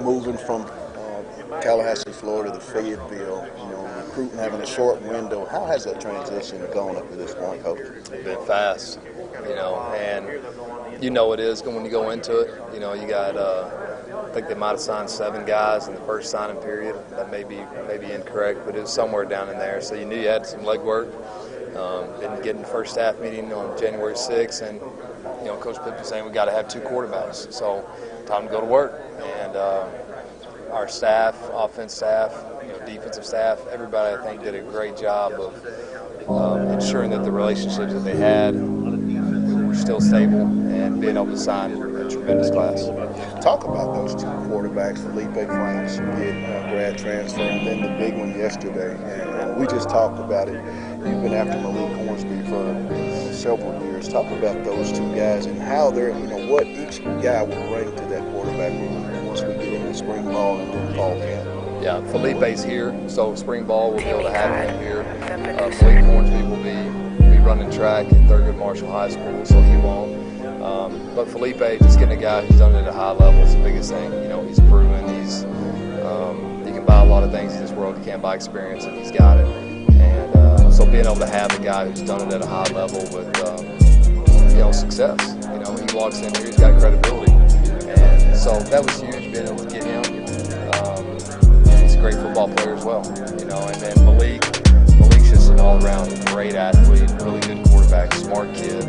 Moving from Tallahassee, Florida to Fayetteville, recruiting having a short window. How has that transition gone up to this point, Coach? It's been fast, and it is when you go into it. You got, I think they might have signed 7 guys in the first signing period. That may be incorrect, but it was somewhere down in there. So you knew you had some legwork. Didn't get in the first staff meeting on January 6th, and Coach Pitt was saying we got to have 2 quarterbacks. So time to go to work. And our staff, offense staff, defensive staff, everybody I think did a great job of ensuring that the relationships that they had were still stable and being able to sign a tremendous class. Talk about those 2 quarterbacks, Felipe Franks, grad transfer, and then the big one yesterday. And we just talked about it. You've been after Malik Hornsby for several years. Talk about those 2 guys and how they're, what each guy will bring to that quarterback room once we get into spring ball and then fall camp. Yeah, Felipe's here, so spring ball we'll be able to have him here. Malik Hornsby will be running track at Thurgood Marshall High School, so he won't. But Felipe, just getting a guy who's done it at a high level is the biggest thing. He's proven you can buy a lot of things in this world. You can't buy experience, and he's got it. And so being able to have a guy who's done it at a high level with success. He walks in here, he's got credibility, and so that was huge being able to get him. He's a great football player as well. And then Malik's just an all-around great athlete, really good quarterback, smart kid.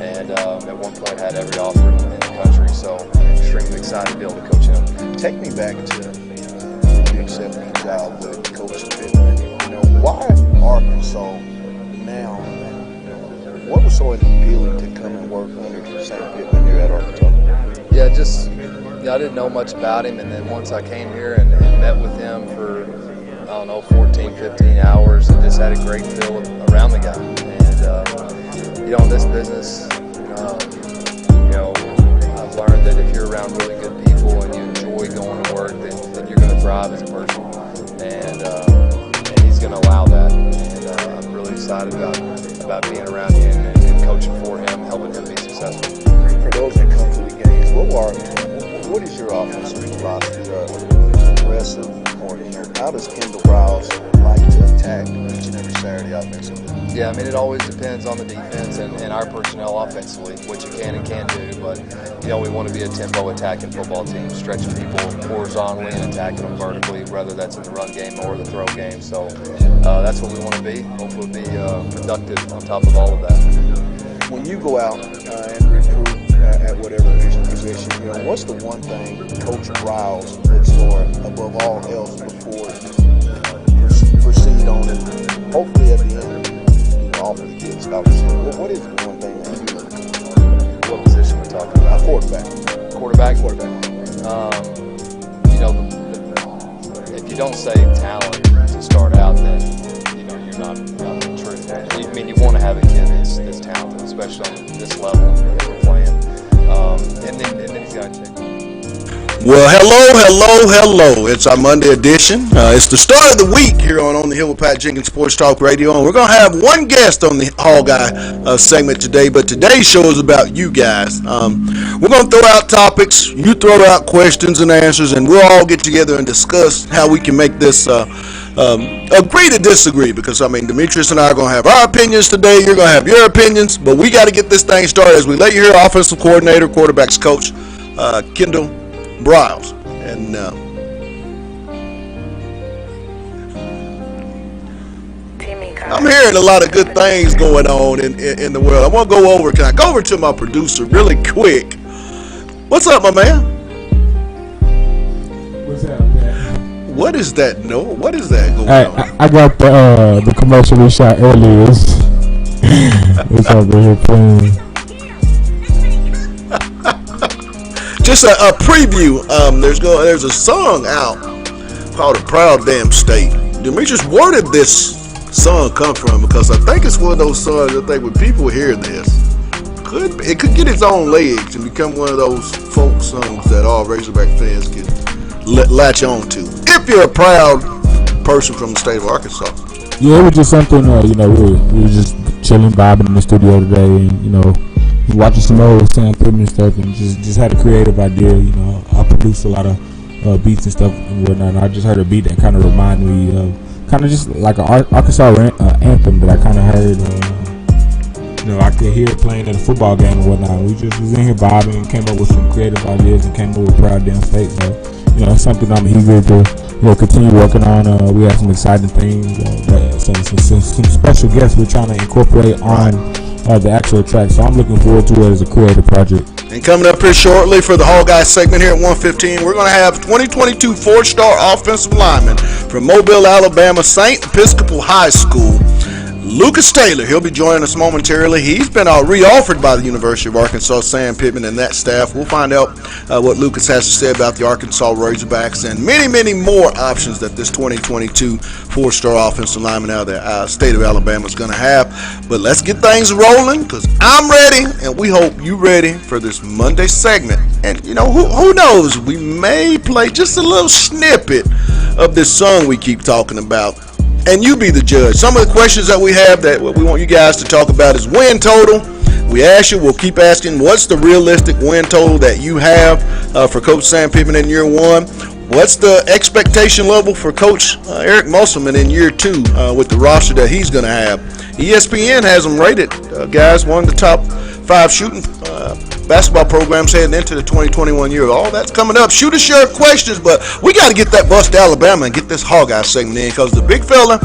And at one point had every offer in the country, so extremely excited to be able to coach him. Take me back to you accepting a job with Coach Pittman. Why Arkansas now? What was so appealing to come and work under St. Pittman here at Arkansas? Yeah, I didn't know much about him, and then once I came here and met with him for 14, 15 hours, and just had a great feel around the guy. And in this business, I've learned that if you're around really good people and you enjoy going to work, then you're going to thrive as a person. And he's going to allow that. And I'm really excited about being around him and coaching for him, helping him be successful. For those that come to the games, what is your offensive philosophy? Aggressive, or how does Kendall Browse like to attack each and every Saturday offensively? Yeah, it always depends on the defense and our personnel offensively, what you can and can't do. But, we want to be a tempo attacking football team, stretching people horizontally and attacking them vertically, whether that's in the run game or the throw game. So that's what we want to be. Hopefully be productive on top of all of that. When you go out and recruit at whatever position, what's the one thing Coach Browse looks for above all else before you proceed on it? Hopefully at the end, offer the kids scholarship. What is the one thing that you look for? What position we're talking about? Quarterback. If you don't say talent to start out, then you're not the truth. You want to have a kid that's talented, especially on this level that we're playing. And then he's got to check. Well, hello. It's our Monday edition. It's the start of the week here on the Hill with Pat Jenkins Sports Talk Radio, and we're going to have one guest on the Hall Guy segment today, but today's show is about you guys. We're going to throw out topics, you throw out questions and answers, and we'll all get together and discuss how we can make this agree to disagree, because, Demetrius and I are going to have our opinions today, you're going to have your opinions, but we got to get this thing started as we let you hear offensive coordinator, quarterbacks coach, Kendall Browse. And I'm hearing a lot of good things going on in the world. I want to go over. Can I go over to my producer really quick? What's up, my man? What's up, man? What is that? No, what is that going Hey, on? I got the commercial we shot earlier. It's over here playing. Just a preview. There's a song out called "A Proud Damn State." Demetrius, where did this song come from? Because I think it's one of those songs. I think when people hear this, it could get its own legs and become one of those folk songs that all Razorback fans can latch on to. If you're a proud person from the state of Arkansas. Yeah, it was just something. We were just chilling, vibing in the studio today, and watching some old Sam Pittman stuff, and just had a creative idea. I produced a lot of beats and stuff and whatnot. And I just heard a beat that kind of reminded me of kind of just like an Arkansas anthem that I kind of heard. I could hear it playing at a football game and whatnot. We just was in here vibing and came up with some creative ideas and came up with Proud Damn State. So, it's something I'm eager to continue working on. We have some exciting things, some special guests we're trying to incorporate on the actual track. So I'm looking forward to it as a creative project. And coming up here shortly for the Hall Guys segment here at 1:15, we're going to have 2022 four-star offensive lineman from Mobile, Alabama, St. Episcopal High School, Lucas Taylor. He'll be joining us momentarily. He's been re-offered by the University of Arkansas, Sam Pittman, and that staff. We'll find out what Lucas has to say about the Arkansas Razorbacks and many, many more options that this 2022 four-star offensive lineman out of the state of Alabama is going to have. But let's get things rolling because I'm ready, and we hope you're ready for this Monday segment. And, who knows? We may play just a little snippet of this song we keep talking about. And you be the judge. Some of the questions that we have that we want you guys to talk about is win total. We ask you, we'll keep asking, what's the realistic win total that you have for Coach Sam Pittman in year one? What's the expectation level for Coach Eric Musselman in year two with the roster that he's going to have? ESPN has them rated, guys, one of the top 5 shooting basketball programs heading into the 2021 year. All that's coming up. Shoot us your questions, but we got to get that bus to Alabama and get this Hawkeye segment in because the big fella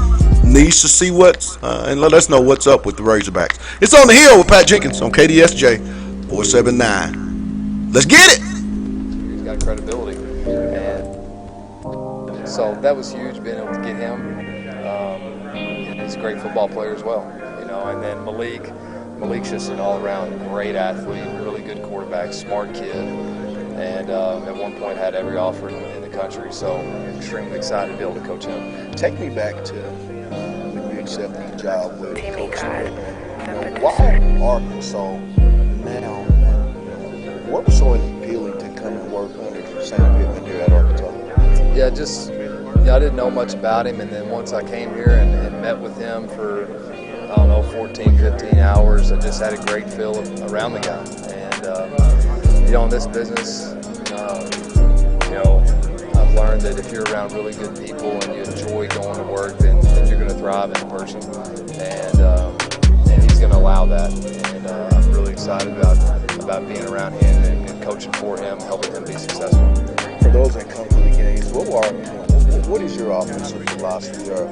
needs to see what's and let us know what's up with the Razorbacks. It's On the Hill with Pat Jenkins on KDSJ 479. Let's get it. He's got credibility, and so that was huge being able to get him. He's a great football player as well, and then Malik's just an all-around great athlete, really good quarterback, smart kid, and at one point had every offer in the country, so extremely excited to be able to coach him. Take me back to when you accepted the job with Coach Pittman. Why Arkansas now? What was so appealing to come and work under Sam Pittman here at Arkansas? Yeah, I didn't know much about him, and then once I came here and met with him for 14, 15 hours. I just had a great feel around the guy. And, in this business, I've learned that if you're around really good people and you enjoy going to work, then you're going to thrive as a person. And he's going to allow that. And I'm really excited about being around him and coaching for him, helping him be successful. For those that come to the games, what is your offensive philosophy? Are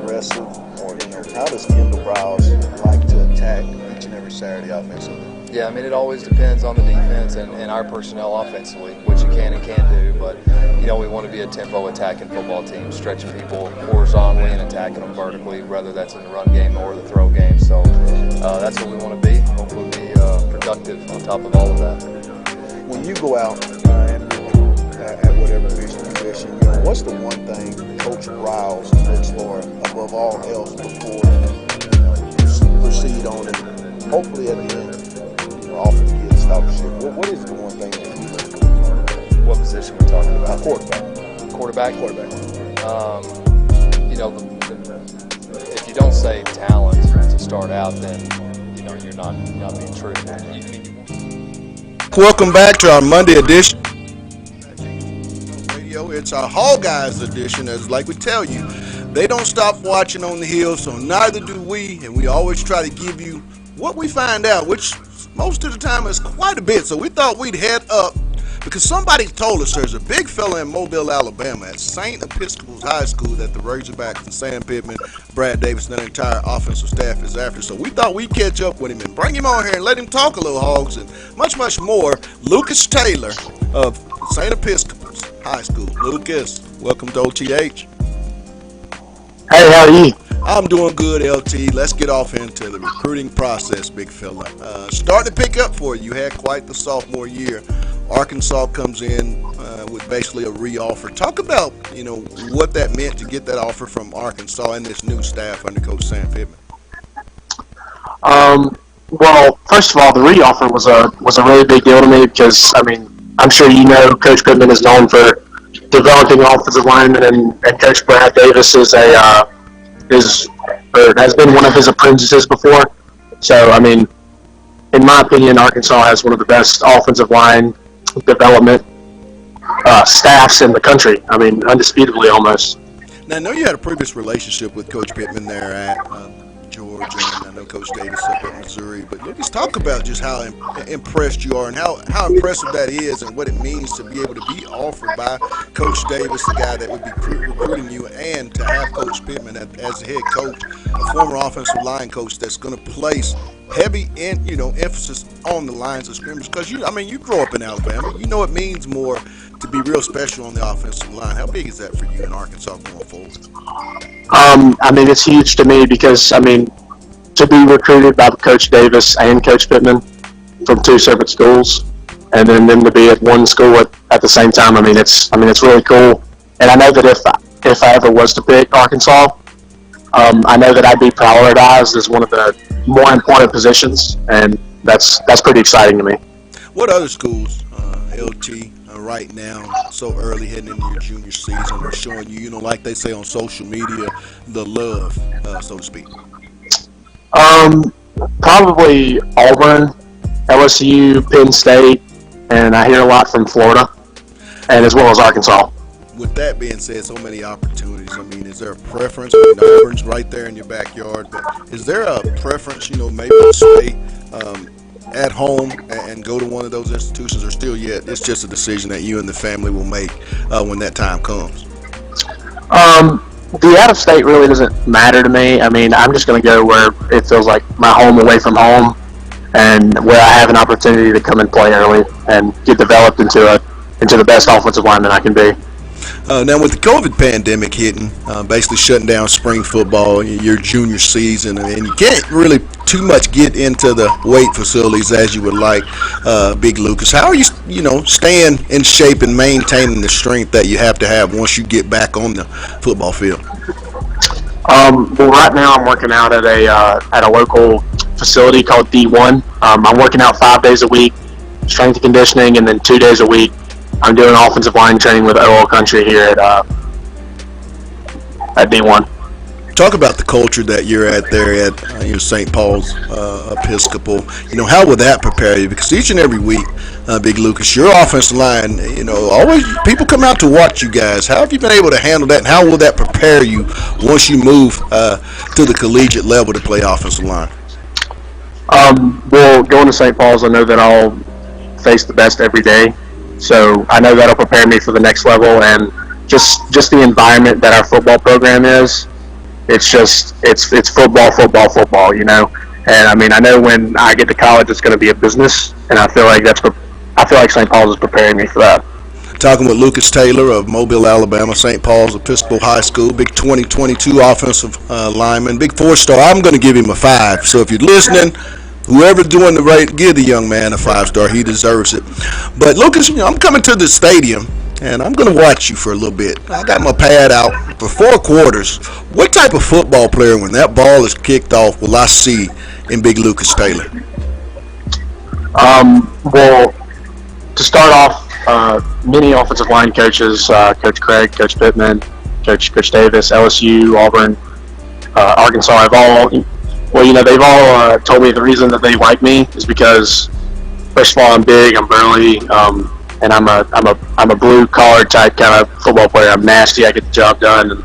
aggressive, or how does Kendall Browse like to attack each and every Saturday offensively? Yeah, it always depends on the defense and our personnel offensively, what you can and can't do. But we want to be a tempo attacking football team, stretching people horizontally and attacking them vertically, whether that's in the run game or the throw game. So that's what we want to be. Hopefully, be productive on top of all of that. When you go out and at whatever position, what's the one thing Coach Riles looks for above all else before you proceed on it? Hopefully at the end, offer to get scholarship. What is the one thing that you look for? What position we're talking about? Quarterback. If you don't say talent to start out, then you're not being true. Welcome back to our Monday edition. It's our Hall Guys edition, as like we tell you, they don't stop watching On the Hill, so neither do we, and we always try to give you what we find out, which most of the time is quite a bit. So we thought we'd head up because somebody told us there's a big fella in Mobile, Alabama at St. Episcopal's High School that the Razorbacks and Sam Pittman, Brad Davis, and their entire offensive staff is after. So we thought we'd catch up with him and bring him on here and let him talk a little hogs and much, much more. Lucas Taylor of St. Episcopal's High School. Lucas, welcome to OTH. Hey, how are you? I'm doing good, LT. Let's get off into the recruiting process, big fella. Starting to pick up for you. You had quite the sophomore year. Arkansas comes in with basically a re-offer. Talk about, what that meant to get that offer from Arkansas and this new staff under Coach Sam Pittman. Well, first of all, the re-offer was a really big deal to me because, I'm sure you know Coach Pittman is known for developing offensive linemen, and Coach Brad Davis has been one of his apprentices before. So, in my opinion, Arkansas has one of the best offensive line development staffs in the country. Undisputably almost. Now, I know you had a previous relationship with Coach Pittman there at Georgia, and I know Coach Davis up at Missouri. But let's talk about just how impressed you are and how impressive that is and what it means to be able to be offered by Coach Davis, the guy that would be recruiting you, and to have Coach Pittman as the head coach, a former offensive line coach that's going to place heavy emphasis on the lines of scrimmage. Because you grow up in Alabama, it means more to be real special on the offensive line. How big is that for you in Arkansas going forward? It's huge to me because, to be recruited by Coach Davis and Coach Pittman from two separate schools, and then them to be at one school at the same time, it's really cool. And I know that if I ever was to pick Arkansas, I know that I'd be prioritized as one of the more important positions, and that's pretty exciting to me. What other schools, LT, right now, so early heading into your junior season, are showing you, like they say on social media, the love, so to speak? Probably Auburn, LSU, Penn State, and I hear a lot from Florida, and as well as Arkansas. With that being said, so many opportunities. Is there a preference? Auburn's right there in your backyard, but is there a preference, maybe to stay at home and go to one of those institutions, or still yet it's just a decision that you and the family will make when that time comes? The out of state really doesn't matter to me. I'm just going to go where it feels like my home away from home, and where I have an opportunity to come and play early and get developed into the best offensive lineman I can be. Now, with the COVID pandemic hitting, basically shutting down spring football, your junior season, and you can't really too much get into the weight facilities as you would like, Big Lucas. How are you, staying in shape and maintaining the strength that you have to have once you get back on the football field? Well, right now I'm working out at a local facility called D1. I'm working out 5 days a week, strength and conditioning, and then 2 days a week I'm doing offensive line training with OL Country here at D1. Talk about the culture that you're at there at St. Paul's Episcopal. How will that prepare you? Because each and every week, Big Lucas, your offensive line, always people come out to watch you guys. How have you been able to handle that, and how will that prepare you once you move to the collegiate level to play offensive line? Well, going to St. Paul's, I know that I'll face the best every day. So I know that'll prepare me for the next level, and just the environment that our football program is. It's football, And I know when I get to college, it's going to be a business, and I feel like St. Paul's is preparing me for that. Talking with Lucas Taylor of Mobile, Alabama, St. Paul's Episcopal High School, big 2022 offensive lineman, big 4-star. I'm going to give him a 5. So if you're listening, whoever's doing the right, give the young man a 5-star. He deserves it. But Lucas, I'm coming to the stadium, and I'm going to watch you for a little bit. I got my pad out for 4 quarters. What type of football player, when that ball is kicked off, will I see in Big Lucas Taylor? Well, to start off, many offensive line coaches, Coach Craig, Coach Pittman, Coach Davis, LSU, Auburn, Arkansas, they've all told me the reason that they like me is because, first of all, I'm big, I'm burly, and I'm a blue collar type kind of football player. I'm nasty. I get the job done, and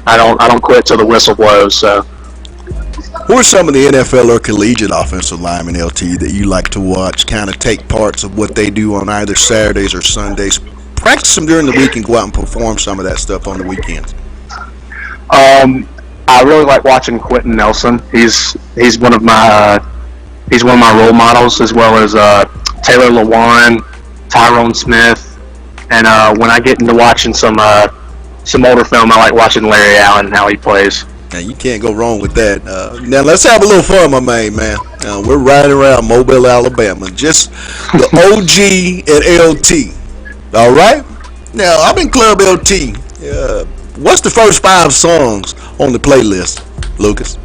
I don't quit till the whistle blows. So Who are some of the NFL or collegiate offensive linemen, LT, that you like to watch, kind of take parts of what they do on either Saturdays or Sundays, practice them during the week and go out and perform some of that stuff on the weekends? I really like watching Quentin Nelson. He's one of my role models, as well as Taylor Lewan, Tyrone Smith, and when I get into watching some older film, I like watching Larry Allen and how he plays. Now, you can't go wrong with that. Now, let's have a little fun, my man. We're riding around Mobile, Alabama. Just the OG and LT. All right? Now, I'm in Club LT. What's the first 5 songs on the playlist, Lucas?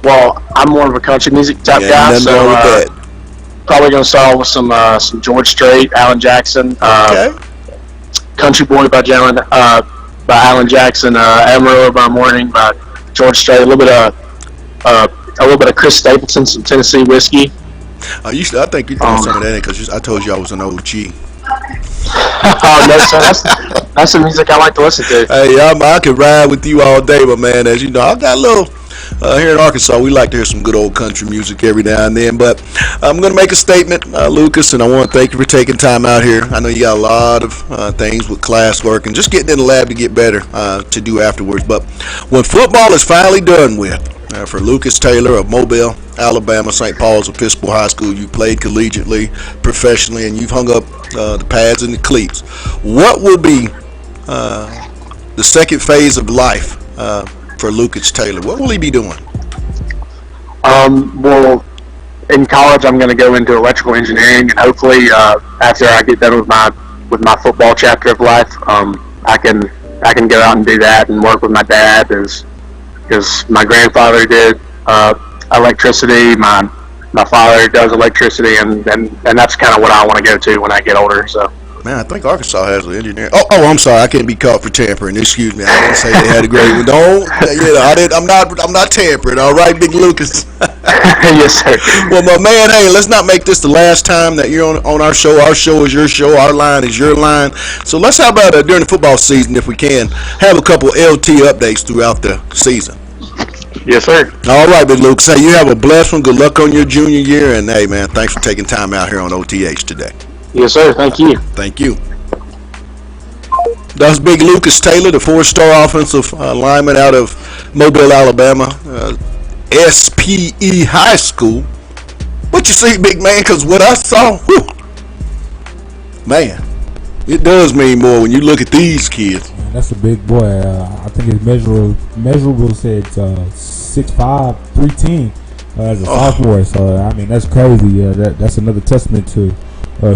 Well, I'm more of a country music type guy, so probably going to start with some George Strait, Alan Jackson, Okay. Country Boy by Alan Jackson, Amarillo by Morning by George Strait, a little bit of Chris Stapleton, some Tennessee whiskey. I think you're doing some of that because I told you I was an OG. No, sir, that's the music I like to listen to. Hey, I could ride with you all day, but man, as you know, I got a little. Here in Arkansas, we like to hear some good old country music every now and then. But I'm going to make a statement, Lucas, and I want to thank you for taking time out here. I know you got a lot of things with classwork and just getting in the lab to get better to do afterwards. But when football is finally done with, for Lucas Taylor of Mobile, Alabama, St. Paul's Episcopal High School, you played collegiately, professionally, and you've hung up the pads and the cleats. What will be the second phase of life for Lucas Taylor? What will he be doing? Well, in college, I'm going to go into electrical engineering, and hopefully, after I get done with my football chapter of life, I can go out and do that and work with my dad, because my grandfather did electricity, my father does electricity, and that's kind of what I want to go to when I get older. So. Man, I think Arkansas has an engineer. Oh, I'm sorry, I can't be caught for tampering. Excuse me, I didn't say they had a great one. Don't, I'm not tampering. All right, Big Lucas. Yes, sir. Well, my man, hey, let's not make this the last time that you're on our show. Our show is your show. Our line is your line. So let's how about during the football season, if we can, have a couple LT updates throughout the season. Yes, sir. All right, Big Lucas. Hey, you have a blessed one. Good luck on your junior year, and hey, man, thanks for taking time out here on OTH today. Yes, sir. Thank you. Thank you. That's Big Lucas Taylor, the 4-star offensive lineman out of Mobile, Alabama, SPE High School. What you see, big man? Because what I saw, whew, man, it does mean more when you look at these kids. Man, that's a big boy. I think his measurable said 6'5", 310 as a sophomore. So I mean, that's crazy. That's another testament to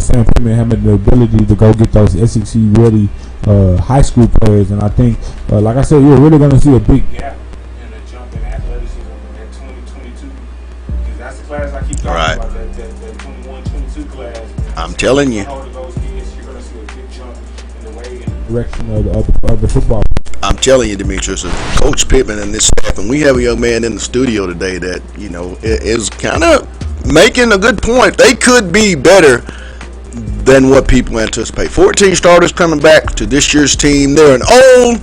Sam Pittman having the ability to go get those SEC ready high school players, and I think, like I said, you're really going to see a big gap in the jump in athleticism at 2022. Because that's the class I keep talking about, that 21-22 class. I'm telling you. Those kids, you're going to see a big jump in the way and direction of the football. I'm telling you, Demetrius, Coach Pittman and this staff, and we have a young man in the studio today that, you know, is kind of making a good point. They could be better than what people anticipate. 14 starters coming back to this year's team. They're an old,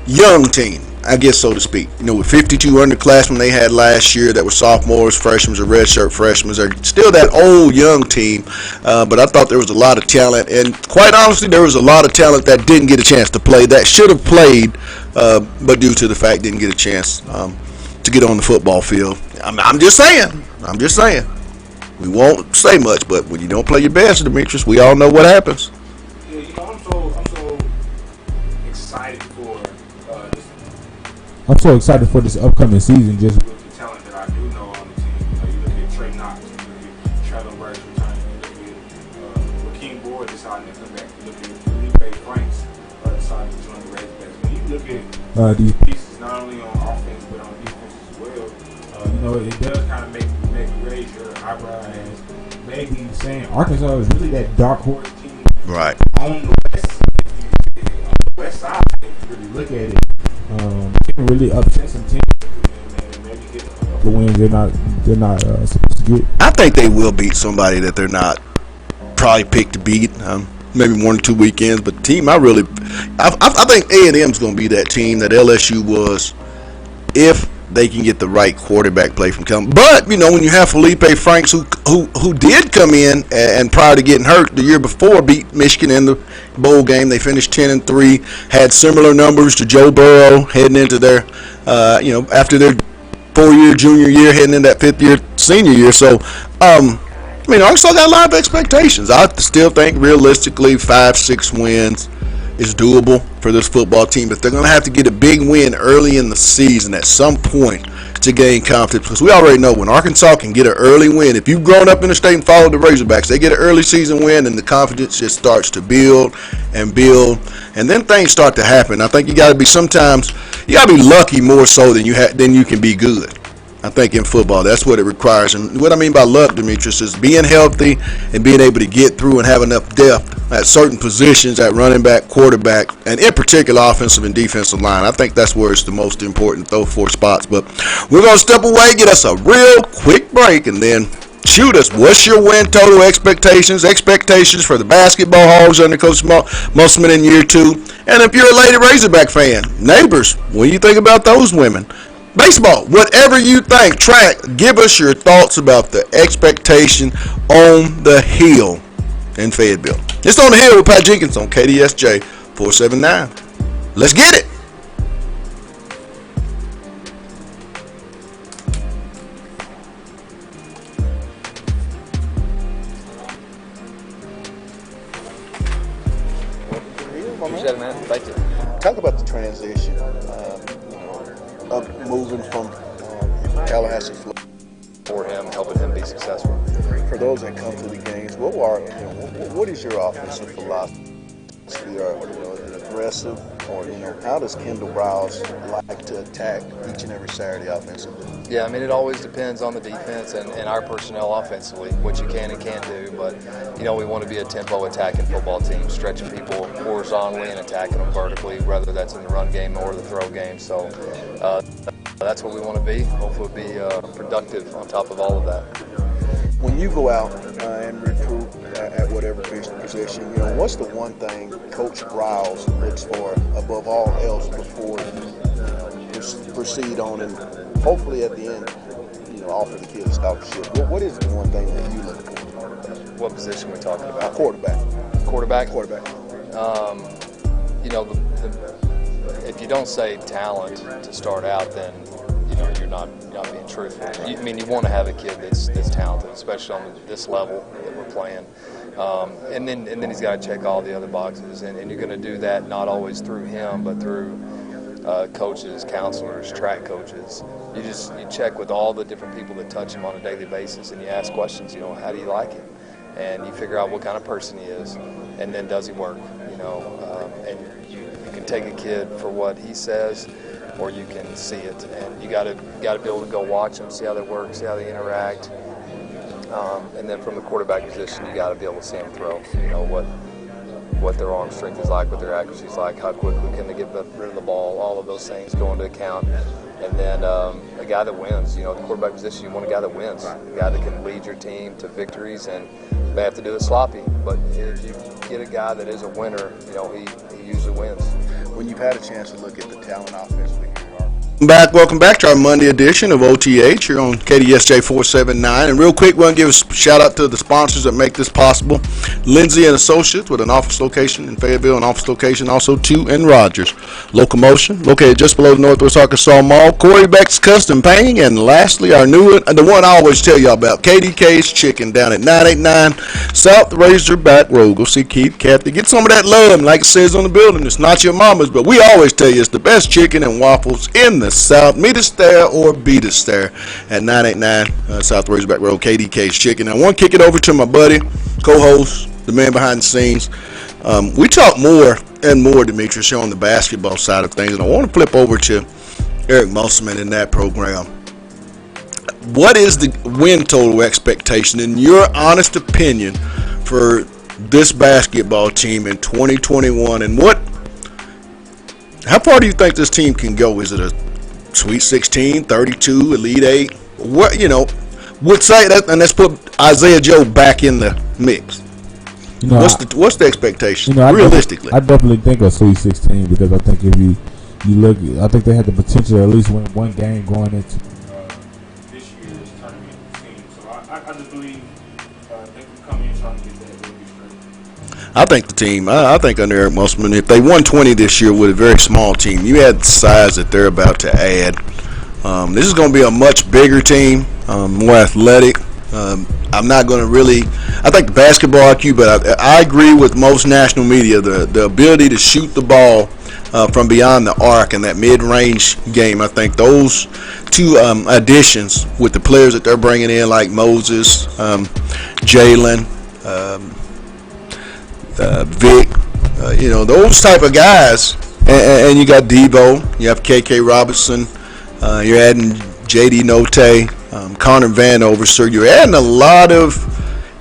young team, I guess, so to speak. You know, with 52 underclassmen they had last year that were sophomores, freshmen, or redshirt freshmen. They're still that old, young team, but I thought there was a lot of talent, and quite honestly, there was a lot of talent that didn't get a chance to play, that should have played, but due to the fact didn't get a chance to get on the football field. I'm just saying. We won't say much, but when you don't play your best, Demetrius, we all know what happens. Yeah, you know, I'm so excited for this. I'm so excited for this upcoming season, just with the talent that I do know on the team. You know, you look at Trey Knox, you look at Traylon Burks returning, you look at Rakeem Boyd deciding to come back, you look at Felipe Franks deciding to join the Razorbacks. When you look at these pieces, not only on offense but on defense as well, you know, it does kind of make you raise your eyebrow as maybe saying Arkansas is really that dark horse team. Right. On the west side, if you really look at it, can really upset some teams and maybe get a couple of wins they're not supposed to get. I think they will beat somebody that they're not probably picked to beat. Maybe 1 or 2 weekends, but the team I think A&M's going to be that team that LSU was if they can get the right quarterback play from Kellen. But, you know, when you have Felipe Franks, who did come in and prior to getting hurt the year before, beat Michigan in the bowl game. They finished 10-3, had similar numbers to Joe Burrow heading into their, after their 4-year junior year, heading into that 5th-year senior year. So, Arkansas got a lot of expectations. I still think realistically 5-6 wins is doable for this football team, but they're going to have to get a big win early in the season at some point to gain confidence, because we already know when Arkansas can get an early win, if you've grown up in the state and followed the Razorbacks, they get an early season win and the confidence just starts to build, and then things start to happen. I think you got to be lucky more so than you can be good. I think in football, that's what it requires. And what I mean by luck, Demetrius, is being healthy and being able to get through and have enough depth at certain positions at running back, quarterback, and in particular offensive and defensive line. I think that's where it's the most important, those 4 spots. But we're going to step away, get us a real quick break, and then shoot us. What's your win total expectations for the basketball Hogs under Coach Musselman in year 2? And if you're a Lady Razorback fan, neighbors, what do you think about those women? Baseball, whatever you think, track, give us your thoughts about the expectation on the Hill in Fayetteville. It's On the Hill with Pat Jenkins on KDSJ 479. Let's get it. Appreciate it, man. Thank you. Talk about the transition of moving from Tallahassee, Florida. For him, helping him be successful. For those that come to the games, what is your offensive philosophy? Is it aggressive, or how does Kendall Browse like to attack each and every Saturday offensively? Yeah, it always depends on the defense and our personnel offensively, what you can and can't do. But we want to be a tempo attacking football team, stretching people horizontally and attacking them vertically, whether that's in the run game or the throw game. So that's what we want to be. Hopefully, we'll be productive on top of all of that. When you go out and recruit at whatever position, what's the one thing Coach Browse looks for above all else before you proceed on and hopefully at the end, offer the kid a scholarship? What is the one thing that you look for? What position are we talking about? Quarterback. Quarterback? Quarterback. If you don't say talent to start out, then you're not being truthful. You want to have a kid that's talented, especially on this level that we're playing. And then he's got to check all the other boxes, and you're going to do that not always through him, but through coaches, counselors, track coaches. You check with all the different people that touch him on a daily basis, and you ask questions. How do you like him? And you figure out what kind of person he is, and then does he work? And you can take a kid for what he says, or you can see it, and you got to be able to go watch them, see how they work, see how they interact, and then from the quarterback position, you got to be able to see them throw. What their arm strength is like, what their accuracy is like, how quickly can they get rid of the ball. All of those things go into account, and then a guy that wins. The quarterback position, you want a guy that wins, a guy that can lead your team to victories, and they have to do it sloppy. But if you get a guy that is a winner, he usually wins. When you've had a chance to look at the talent offensively, welcome back to our Monday edition of OTH here on KDSJ 479. And real quick, we're going to give a shout out to the sponsors that make this possible. Lindsay and Associates, with an office location in Fayetteville, an office location also too in Rogers. Locomotion, located just below the Northwest Arkansas Mall. Corey Beck's Custom Painting. And lastly, our new one, the one I always tell you about, KDK's Chicken down at 989 South Razorback Road. Go see Keith, Kathy. Get some of that love. Like it says on the building, it's not your mama's, but we always tell you it's the best chicken and waffles in the South. Meet us there or beat us there at 989 South Razorback Road, KDK's Chicken. I want to kick it over to my buddy, co-host, the man behind the scenes. We talk more and more, Demetrius, on the basketball side of things, and I want to flip over to Eric Musselman in that program. What is the win total expectation, in your honest opinion, for this basketball team in 2021, and how far do you think this team can go? Is it a Sweet 16, 32, Elite 8? What, would say that, and let's put Isaiah Joe back in the mix. What's the expectation, realistically? I definitely think a Sweet 16, because I think if you look, I think they had the potential to at least win one game going into this year's tournament team. So I just believe they can come in trying to get that really straight. I think the team, I think under Eric Musselman, if they won 20 this year with a very small team, you had the size that they're about to add. This is going to be a much bigger team, more athletic. I'm not going to really. I think the basketball IQ, but I agree with most national media. The ability to shoot the ball from beyond the arc and that mid-range game. I think those two additions with the players that they're bringing in, like Moses, Jalen, Vic, those type of guys. And you got Devo, you have KK Robinson, you're adding JD Note. Connor Vanover, so you're adding a lot of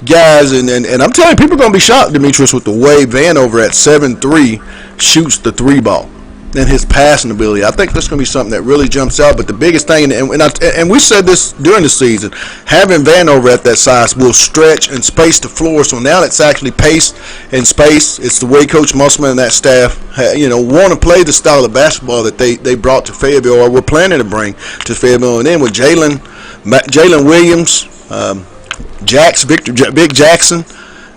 guys, and I'm telling you, people are going to be shocked, Demetrius, with the way Vanover at 7'3" shoots the three ball and his passing ability. I think that's going to be something that really jumps out. But the biggest thing, and we said this during the season, having Vanover at that size will stretch and space the floor. So now it's actually pace and space. It's the way Coach Musselman and that staff, want to play the style of basketball that they brought to Fayetteville, or were planning to bring to Fayetteville. And then with Jalen Williams, Big Jackson.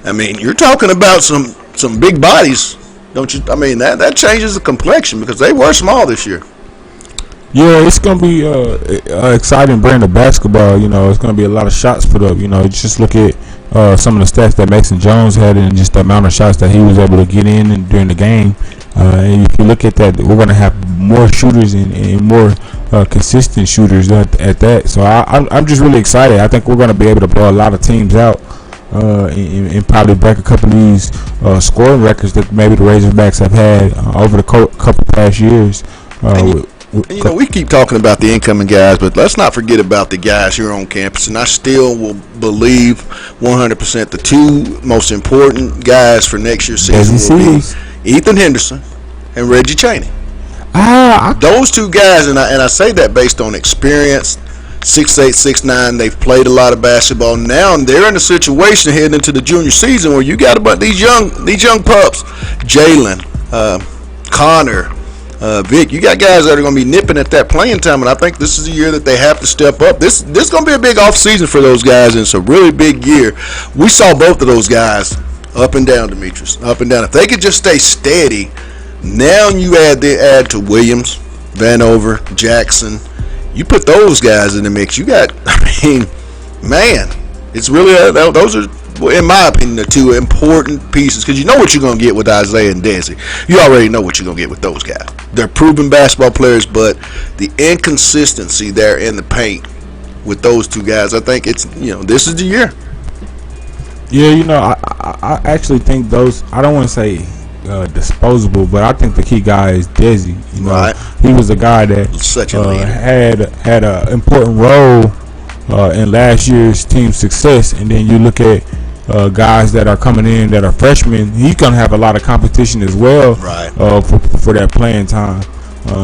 I mean, you're talking about some big bodies, don't you? I mean, that changes the complexion because they were small this year. Yeah, it's gonna be an exciting brand of basketball. It's gonna be a lot of shots put up. Just look at some of the stats that Mason Jones had and just the amount of shots that he was able to get in during the game. And if you look at that, we're gonna have more shooters and more consistent shooters at that. So I'm just really excited. I think we're going to be able to blow a lot of teams out and probably break a couple of these scoring records that maybe the Razorbacks have had over the couple past years. We keep talking about the incoming guys, but let's not forget about the guys here on campus. And I still will believe 100% the two most important guys for next year's season will be Ethan Henderson and Reggie Chaney. Those two guys, and I say that based on experience, 6'8", 6'9". They've played a lot of basketball. Now they're in a situation heading into the junior season where you got about these young pups, Jalen, Connor, Vic. You got guys that are going to be nipping at that playing time, and I think this is a year that they have to step up. This is going to be a big off season for those guys, and it's a really big year. We saw both of those guys up and down, Demetrius, up and down. If they could just stay steady. Now you add to Williams, Vanover, Jackson. You put those guys in the mix. You got, it's really those are, in my opinion, the two important pieces because you know what you're going to get with Isaiah and Desi. You already know what you're going to get with those guys. They're proven basketball players, but the inconsistency there in the paint with those two guys, I think it's this is the year. Yeah, I actually think those. I don't want to say disposable, but I think the key guy is Desi. Right. He was a guy that such a leader. had an important role in last year's team success, and then you look at guys that are coming in that are freshmen. He's gonna have a lot of competition as well, right? For that playing time.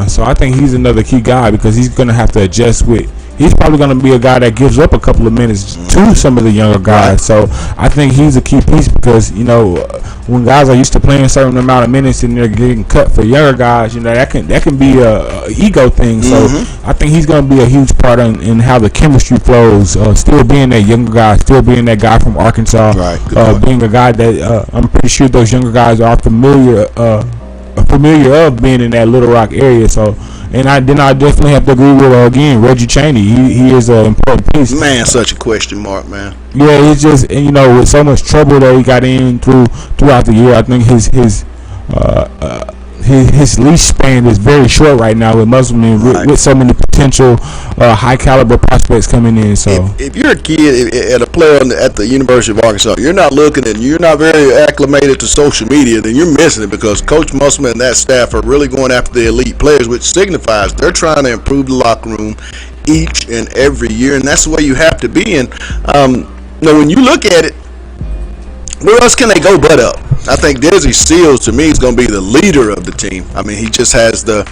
So I think he's another key guy because he's gonna have to adjust with. He's probably going to be a guy that gives up a couple of minutes to some of the younger guys. Right. So I think he's a key piece because, when guys are used to playing a certain amount of minutes and they're getting cut for younger guys, that can be a ego thing. So I think he's going to be a huge part in how the chemistry flows. Still being that younger guy, still being that guy from Arkansas, right. Being a guy that I'm pretty sure those younger guys are familiar of being in that Little Rock area. So. And I definitely have to agree with again Reggie Chaney. He is an important piece. Man, such a question mark, man. Yeah, it's just with so much trouble that he got in throughout the year. I think his leash span is very short right now with Musselman, with so many potential high caliber prospects coming in. So if you're a kid and a player at the University of Arkansas, you're not looking and you're not very acclimated to social media, then you're missing it because Coach Musselman and that staff are really going after the elite players, which signifies they're trying to improve the locker room each and every year, and that's the way you have to be. And when you look at it, where else can they go but up? I think Desi Seals, to me, is going to be the leader of the team. I mean, he just has the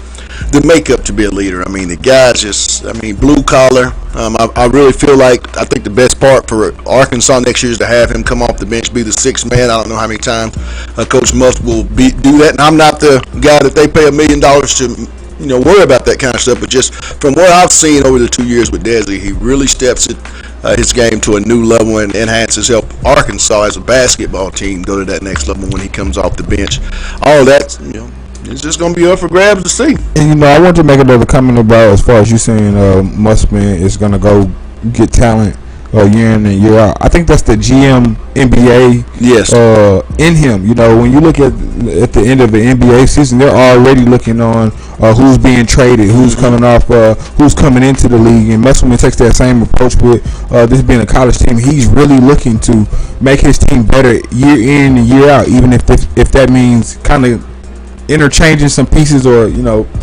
makeup to be a leader. I mean, the guy's just, blue collar. I really feel like I think the best part for Arkansas next year is to have him come off the bench, be the sixth man. I don't know how many times Coach Musk will do that. And I'm not the guy that they pay $1 million to worry about that kind of stuff. But just from what I've seen over the 2 years with Desi, he really steps his game to a new level and enhances help Arkansas as a basketball team go to that next level when he comes off the bench. All that, it's just going to be up for grabs to see. And I want to make another comment about as far as you saying Musman is going to go get talent year in and year out. I think that's the GM NBA in him. When you look at the end of the NBA season, they're already looking on who's being traded, who's coming off, who's coming into the league. And Musselman takes that same approach with this being a college team. He's really looking to make his team better year in and year out, even if that means kind of interchanging some pieces or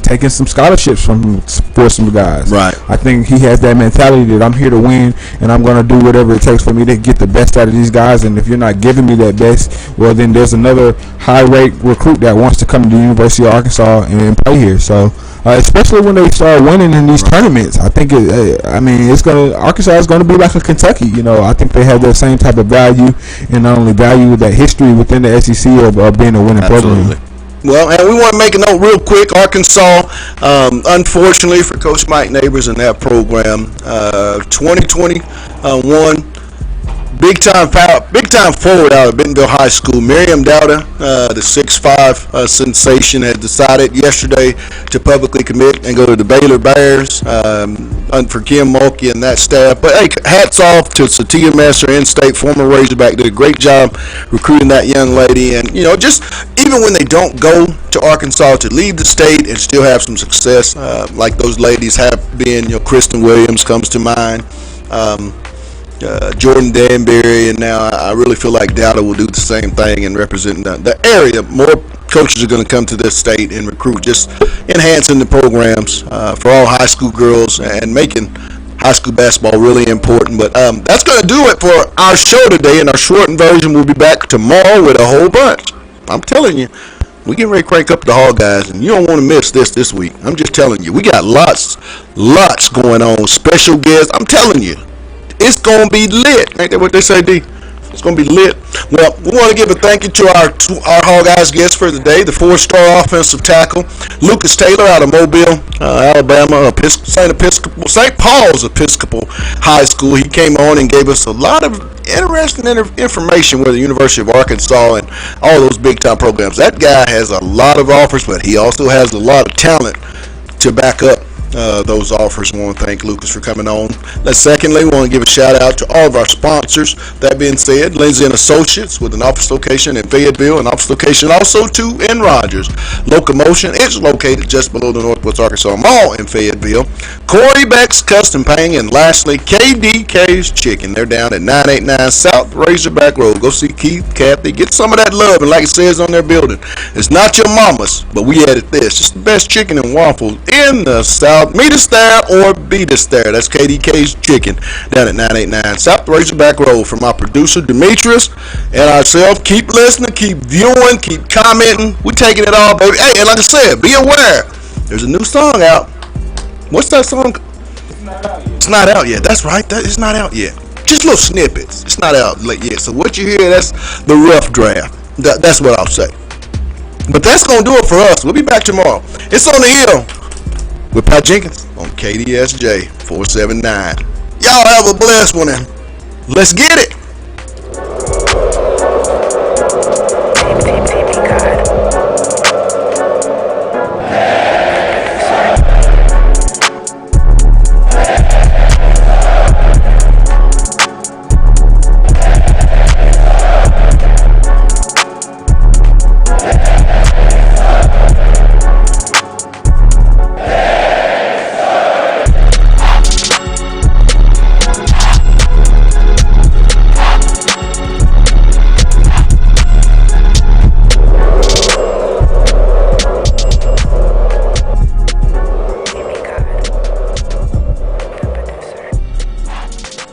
taking some scholarships for some guys. Right. I think he has that mentality that I'm here to win and I'm going to do whatever it takes for me to get the best out of these guys, and if you're not giving me that best, well, then there's another high rate recruit that wants to come to the University of Arkansas and play here. So especially when they start winning in these tournaments, I think Arkansas is going to be like a Kentucky. I think they have that same type of value, and not only value, that history within the SEC of being a winning program. Well, and we want to make a note real quick. Arkansas, unfortunately for Coach Mike Neighbors and that program, 2021 big time forward out of Bentonville High School, Miriam Dowda, the 6'5" sensation, had decided yesterday to publicly commit and go to the Baylor Bears. For Kim Mulkey and that staff. But hey, hats off to Satia Messer, in-state former Razorback, did a great job recruiting that young lady. And just even when they don't go to Arkansas, to leave the state and still have some success, like those ladies have been. Kristen Williams comes to mind. Jordan Danbury, and now I really feel like Dowda will do the same thing and represent the area. More coaches are going to come to this state and recruit, just enhancing the programs for all high school girls and making high school basketball really important. But that's going to do it for our show today. In our shortened version, we'll be back tomorrow with a whole bunch. I'm telling you, we getting ready to crank up the Hall, guys, and you don't want to miss this week. I'm just telling you, we got lots going on. Special guests, I'm telling you. It's going to be lit. Ain't that what they say, D? It's going to be lit. Well, we want to give a thank you to our Hall Guys guest for the day, the 4-star offensive tackle, Lucas Taylor out of Mobile, Alabama, St. Paul's Episcopal High School. He came on and gave us a lot of interesting information with the University of Arkansas and all those big-time programs. That guy has a lot of offers, but he also has a lot of talent to back up those offers. We want to thank Lucas for coming on. Secondly, we want to give a shout out to all of our sponsors. That being said, Lindsay and Associates with an office location in Fayetteville, an office location also too in Rogers. Locomotion is located just below the Northwest Arkansas Mall in Fayetteville. Corey Beck's Custom Painting, and lastly, KDK's Chicken. They're down at 989 South Razorback Road. Go see Keith, Kathy, get some of that love, and like it says on their building, it's not your mama's, but we added this. It's the best chicken and waffles in the South. Meet us there or beat us there. That's KDK's Chicken down at 989 South Razorback Road. From our producer Demetrius and ourselves, keep listening, keep viewing, keep commenting. We're taking it all, baby. Hey, and like I said, be aware, there's a new song out. What's that song? It's not out yet. That's right. It's not out yet. Just little snippets. It's not out yet. So what you hear, that's the rough draft. That's what I'll say. But that's going to do it for us. We'll be back tomorrow. It's on the Hill with Pat Jenkins on KDSJ 479. Y'all have a blessed one, and let's get it.